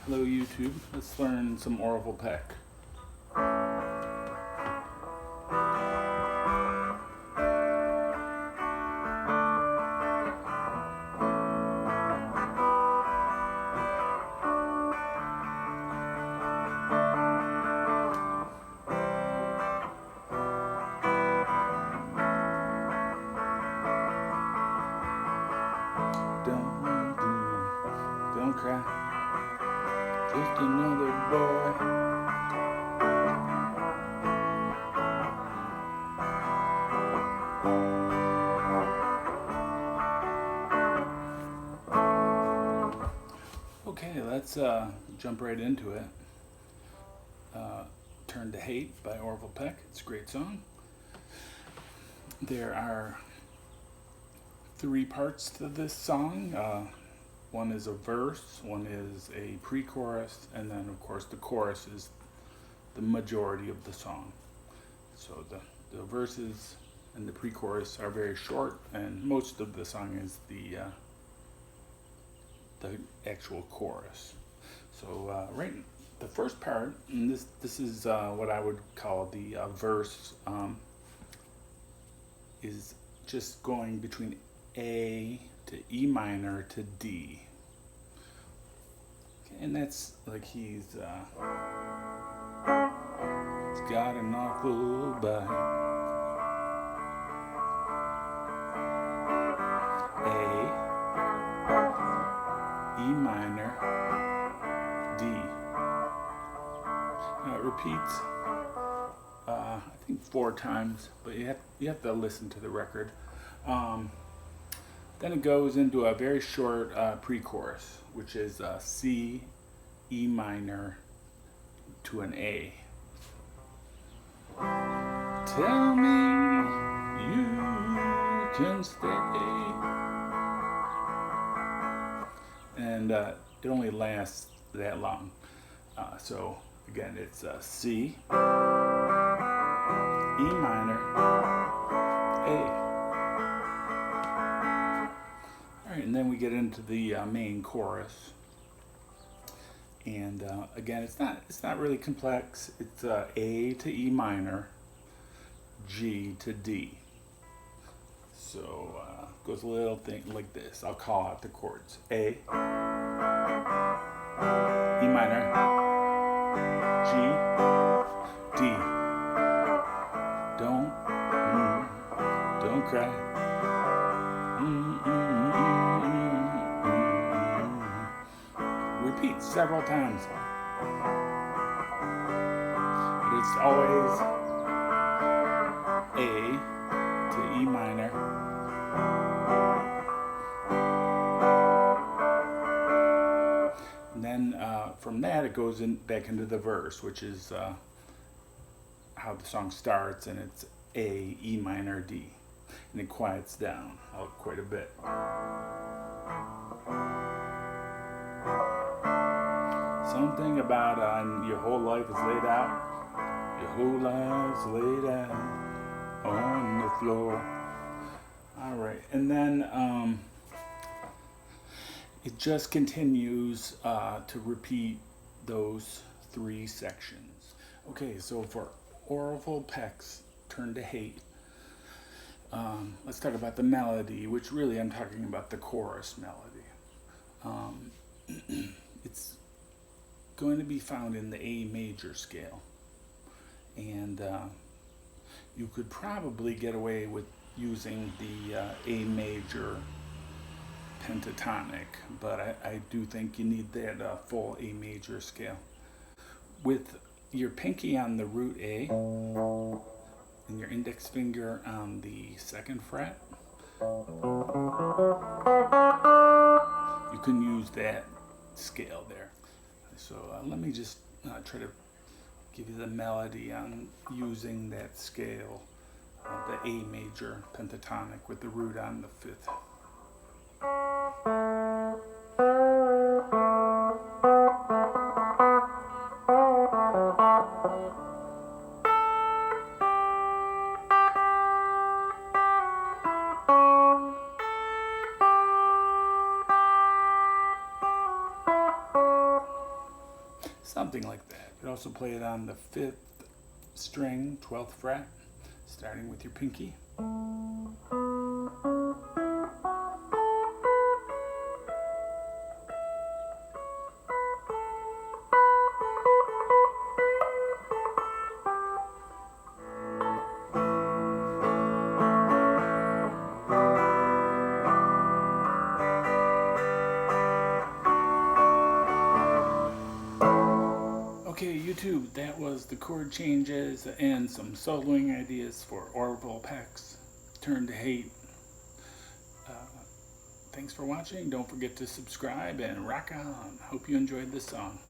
Hello YouTube, let's learn some Oreville Peck. Don't cry, just another boy. Okay, let's jump right into it. Turn to Hate by Oreville Peck. It's a great song. There are three parts to this song. One is a verse, one is a pre-chorus, and then of course the chorus is the majority of the song. So the verses and the pre-chorus are very short, and most of the song is the actual chorus. So right, the first part, and this is what I would call the verse, is just going between A to E minor to D. Okay, and that's like he's got an awful bite. A, E minor, D. Now it repeats I think 4 times, but you have to listen to the record. Then it goes into a very short pre-chorus, which is C, E minor to an A. Tell me you can stay. And it only lasts that long. So again, it's C, E minor, A. And then we get into the main chorus, and again, it's not really complex. It's A to E minor, G to D. So it goes a little thing like this. I'll call out the chords: A, E minor, G, D. Don't cry. Repeat several times, but it's always A to E minor, and then from that it goes back into the verse, which is how the song starts, and it's A, E minor, D, and it quiets down quite a bit. Something about your whole life is laid out. Your whole life's laid out on the floor. All right, and then it just continues to repeat those 3 sections. Okay, so for Oreville Peck's Turn to Hate, let's talk about the melody, which really I'm talking about the chorus melody. It's going to be found in the A major scale, and you could probably get away with using the A major pentatonic, but I do think you need that full A major scale. With your pinky on the root A and your index finger on the 2nd fret, you can use that scale there. So let me just try to give you the melody on using that scale, the A major pentatonic with the root on the 5th. something like that. You could also play it on the 5th string, 12th fret, starting with your pinky. Okay, YouTube, that was the chord changes and some soloing ideas for Oreville Peck's Turn to Hate. Thanks for watching. Don't forget to subscribe and rock on. Hope you enjoyed this song.